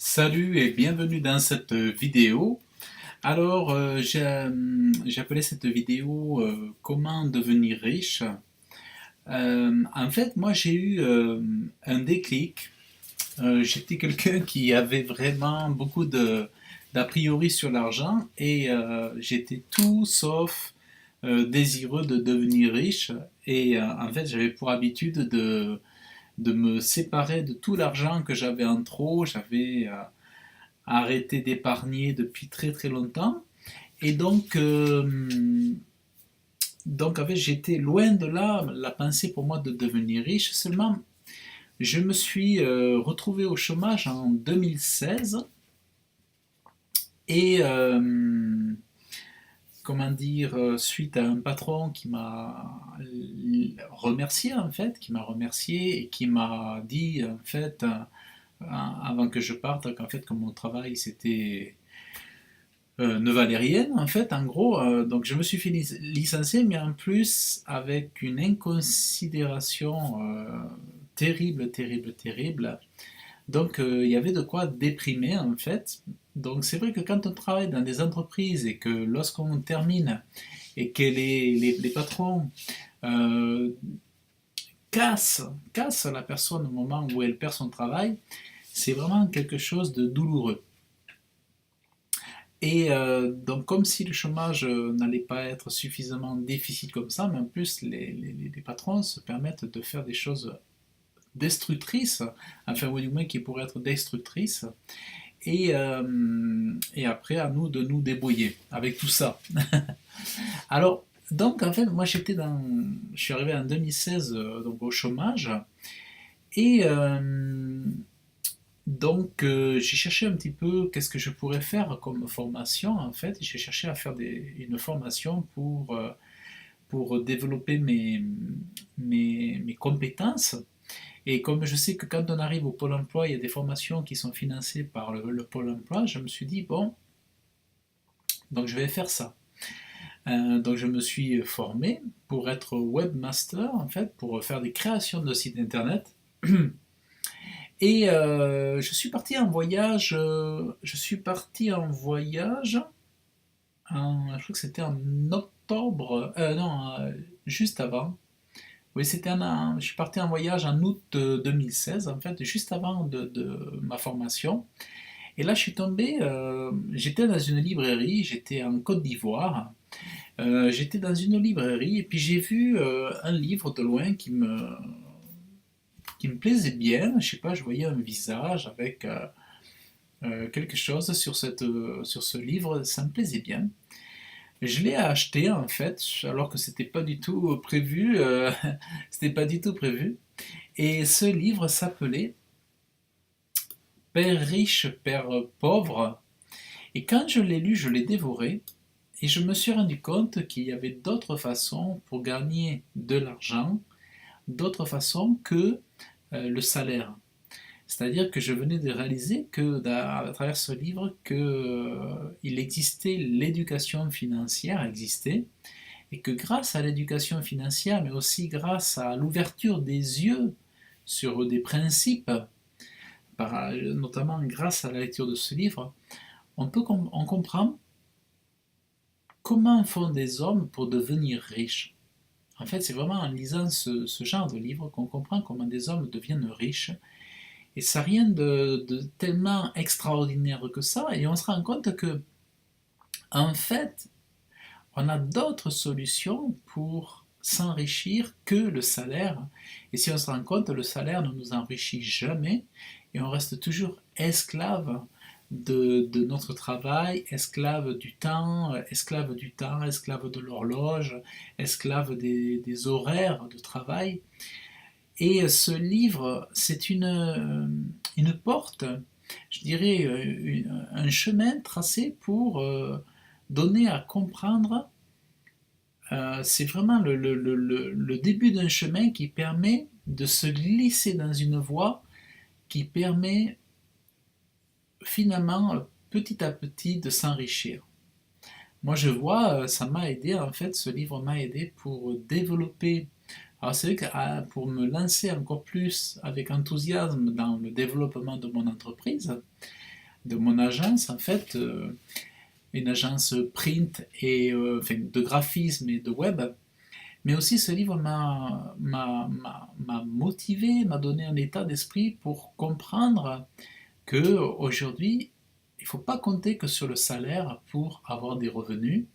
Salut et bienvenue dans cette vidéo. Alors, j'ai appelé cette vidéo Comment devenir riche. En fait, moi j'ai eu un déclic. J'étais quelqu'un qui avait vraiment beaucoup d'a priori sur l'argent et j'étais tout sauf désireux de devenir riche. Et en fait, j'avais pour habitude de me séparer de tout l'argent que j'avais en trop. J'avais arrêté d'épargner depuis très très longtemps. Et donc en fait, j'étais loin de là la pensée pour moi de devenir riche. Seulement, je me suis retrouvé au chômage en 2016 et comment dire, suite à un patron qui m'a remercié en fait, qui m'a remercié et qui m'a dit en fait, avant que je parte, qu'en fait que mon travail c'était ne valait rien en fait en gros, donc je me suis fait licencier mais en plus avec une inconsidération terrible terrible terrible, donc il y avait de quoi déprimer en fait. Donc c'est vrai que quand on travaille dans des entreprises et que lorsqu'on termine et que les patrons euh, cassent la personne au moment où elle perd son travail, c'est vraiment quelque chose de douloureux. Et donc, comme si le chômage n'allait pas être suffisamment difficile comme ça, mais en plus, les patrons se permettent de faire des choses destructrices, enfin, ou du moins qui pourraient être destructrices, et après, à nous de nous débrouiller avec tout ça. Alors, donc, en fait, moi, je suis arrivé en 2016 donc au chômage, et donc, j'ai cherché un petit peu qu'est-ce que je pourrais faire comme formation en fait. J'ai cherché à faire une formation pour développer mes compétences. Et comme je sais que quand on arrive au Pôle emploi, il y a des formations qui sont financées par le Pôle emploi, je me suis dit, bon, donc je vais faire ça. Donc je me suis formé pour être webmaster en fait, pour faire des créations de sites internet. Et je suis parti en voyage. Je suis parti en voyage. Je crois que c'était en octobre. Non, juste avant. Oui, je suis parti en voyage en août 2016, en fait, juste avant de ma formation. Et là, je suis tombé. J'étais dans une librairie. J'étais en Côte d'Ivoire. J'étais dans une librairie et puis j'ai vu un livre de loin qui me plaisait bien. Je sais pas, je voyais un visage avec quelque chose sur ce livre, ça me plaisait bien. Je l'ai acheté en fait, alors que c'était pas du tout prévu. C'était pas du tout prévu. Et ce livre s'appelait Père riche, Père pauvre. Et quand je l'ai lu, je l'ai dévoré. Et je me suis rendu compte qu'il y avait d'autres façons pour gagner de l'argent, d'autres façons que le salaire. C'est-à-dire que je venais de réaliser que à travers ce livre que il existait l'éducation financière existait et que grâce à l'éducation financière, mais aussi grâce à l'ouverture des yeux sur des principes, notamment grâce à la lecture de ce livre, on comprend comment font des hommes pour devenir riches. En fait, c'est vraiment en lisant ce genre de livre qu'on comprend comment des hommes deviennent riches. Et ça n'a rien de tellement extraordinaire que ça. Et on se rend compte que, en fait, on a d'autres solutions pour s'enrichir que le salaire. Et si on se rend compte, le salaire ne nous enrichit jamais et on reste toujours esclave de notre travail, esclave du temps, esclave de l'horloge, esclave des horaires de travail. Et ce livre, c'est une porte, je dirais, un chemin tracé pour donner à comprendre. C'est vraiment le début d'un chemin qui permet de se glisser dans une voie qui permet finalement, petit à petit, de s'enrichir. Moi, je vois, ça m'a aidé, en fait, ce livre m'a aidé pour développer. Alors c'est vrai que pour me lancer encore plus avec enthousiasme dans le développement de mon entreprise, de mon agence, en fait, une agence print et enfin, de graphisme et de web. Mais aussi ce livre m'a motivé, m'a donné un état d'esprit pour comprendre que aujourd'hui, il ne faut pas compter que sur le salaire pour avoir des revenus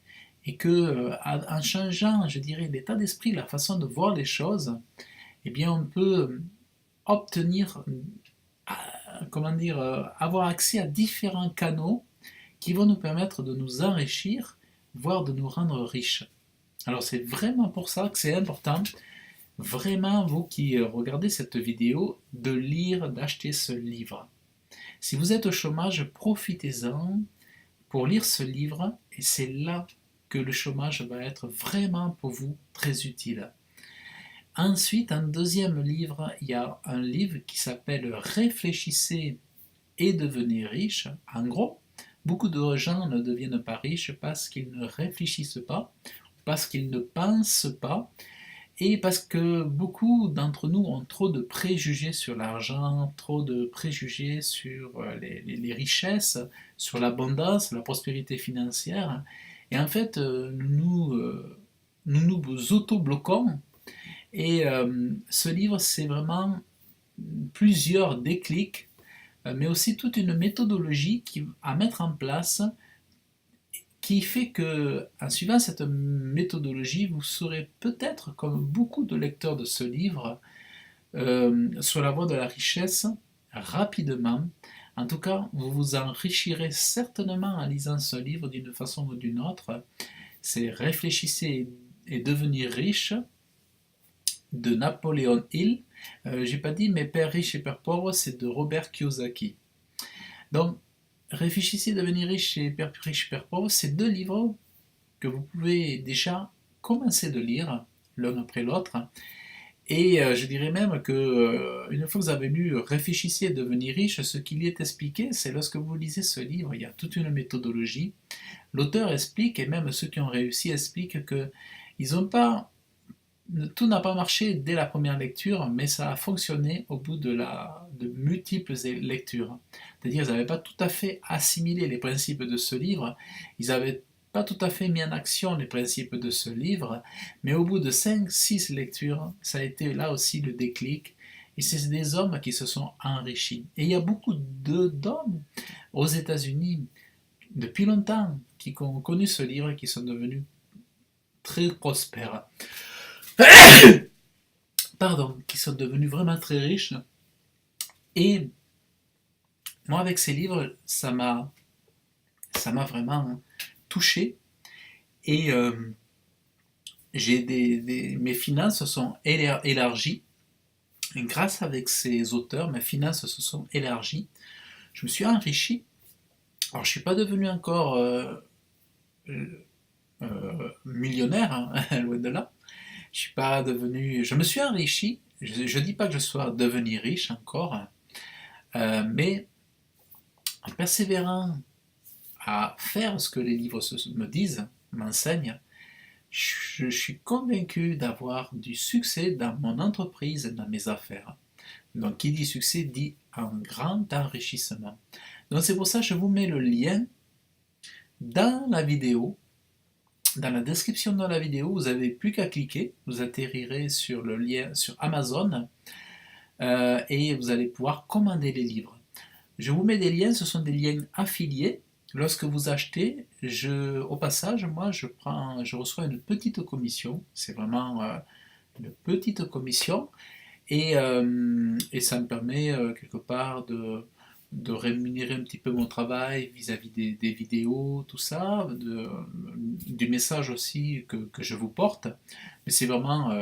et que en changeant, je dirais, l'état d'esprit, la façon de voir les choses, eh bien, on peut obtenir, comment dire, avoir accès à différents canaux qui vont nous permettre de nous enrichir, voire de nous rendre riches. Alors c'est vraiment pour ça que c'est important, vraiment vous qui regardez cette vidéo, de lire, d'acheter ce livre. Si vous êtes au chômage, profitez-en pour lire ce livre et c'est là que le chômage va être vraiment pour vous très utile. Ensuite, un deuxième livre, il y a un livre qui s'appelle Réfléchissez et devenez riche. En gros, beaucoup de gens ne deviennent pas riches parce qu'ils ne réfléchissent pas, parce qu'ils ne pensent pas, et parce que beaucoup d'entre nous ont trop de préjugés sur l'argent, trop de préjugés sur les richesses, sur l'abondance, la prospérité financière. Et en fait, nous nous auto-bloquons. Et ce livre, c'est vraiment plusieurs déclics, mais aussi toute une méthodologie à mettre en place qui fait que, en suivant cette méthodologie, vous serez peut-être, comme beaucoup de lecteurs de ce livre, sur la voie de la richesse rapidement. En tout cas, vous vous enrichirez certainement en lisant ce livre d'une façon ou d'une autre. C'est Réfléchissez et devenir riche de Napoléon Hill. J'ai pas dit, mais Père riche et Père pauvre, c'est de Robert Kiyosaki. Donc, Réfléchissez, devenir riche et Père riche, Père pauvre, c'est deux livres que vous pouvez déjà commencer de lire l'un après l'autre. Et je dirais même que une fois que vous avez lu Réfléchissez et devenir riche, ce qu'il y est expliqué, c'est lorsque vous lisez ce livre, il y a toute une méthodologie. L'auteur explique, et même ceux qui ont réussi expliquent que ils n'ont pas tout n'a pas marché dès la première lecture, mais ça a fonctionné au bout de multiples lectures. C'est-à-dire qu'ils n'avaient pas tout à fait assimilé les principes de ce livre, ils n'avaient pas tout à fait mis en action les principes de ce livre, mais au bout de 5-6 lectures, ça a été là aussi le déclic, et c'est des hommes qui se sont enrichis. Et il y a beaucoup d'hommes aux États-Unis depuis longtemps qui ont connu ce livre et qui sont devenus très prospères. Pardon, qui sont devenus vraiment très riches. Et moi, avec ces livres, ça m'a vraiment touché. Et mes finances se sont élargies. Et grâce avec ces auteurs, mes finances se sont élargies. Je me suis enrichi. Alors, je ne suis pas devenu encore millionnaire, hein, loin de là. Je me suis enrichi. Je ne dis pas que je sois devenu riche encore, mais en persévérant à faire ce que les livres me disent, m'enseignent, je suis convaincu d'avoir du succès dans mon entreprise, dans mes affaires. Donc, qui dit succès dit un grand enrichissement. Donc, c'est pour ça que je vous mets le lien dans la vidéo. Dans la description de la vidéo, vous n'avez plus qu'à cliquer, vous atterrirez sur le lien sur Amazon et vous allez pouvoir commander les livres. Je vous mets des liens, ce sont des liens affiliés. Lorsque vous achetez, au passage, moi je reçois une petite commission, c'est vraiment une petite commission, et ça me permet quelque part de rémunérer un petit peu mon travail vis-à-vis des vidéos, tout ça, du message aussi que je vous porte. Mais c'est vraiment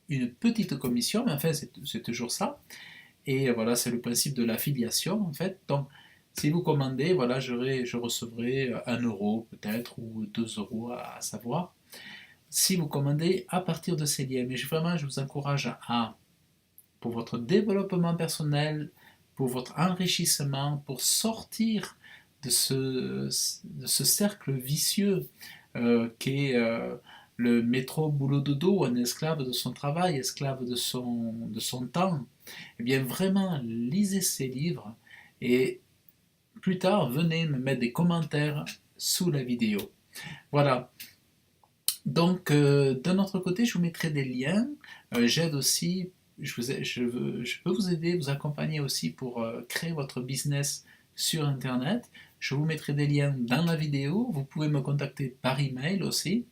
une petite commission, mais enfin c'est toujours ça. Et voilà, c'est le principe de l'affiliation en fait. Donc si vous commandez, voilà, je recevrai 1 € peut-être ou 2 € à savoir. Si vous commandez à partir de ces liens, mais vraiment je vous encourage pour votre développement personnel, pour votre enrichissement, pour sortir de ce cercle vicieux qu'est le métro boulot dodo, un esclave de son travail, esclave de son temps. Eh bien vraiment, lisez ces livres et plus tard, venez me mettre des commentaires sous la vidéo. Voilà. Donc, de notre côté, je vous mettrai des liens. J'aide aussi, je peux vous aider, vous accompagner aussi pour créer votre business sur Internet. Je vous mettrai des liens dans la vidéo. Vous pouvez me contacter par email aussi.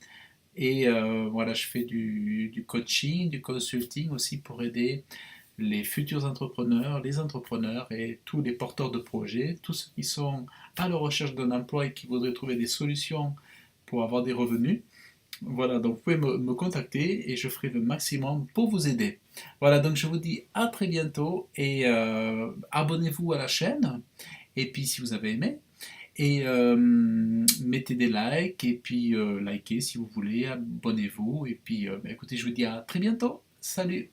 Et voilà, je fais du coaching, du consulting aussi pour aider les futurs entrepreneurs, les entrepreneurs et tous les porteurs de projets, tous ceux qui sont à la recherche d'un emploi et qui voudraient trouver des solutions pour avoir des revenus. Voilà, donc vous pouvez me contacter et je ferai le maximum pour vous aider. Voilà, donc je vous dis à très bientôt et abonnez-vous à la chaîne. Et puis si vous avez aimé, et mettez des likes et puis likez si vous voulez, abonnez-vous. Et puis écoutez, je vous dis à très bientôt. Salut!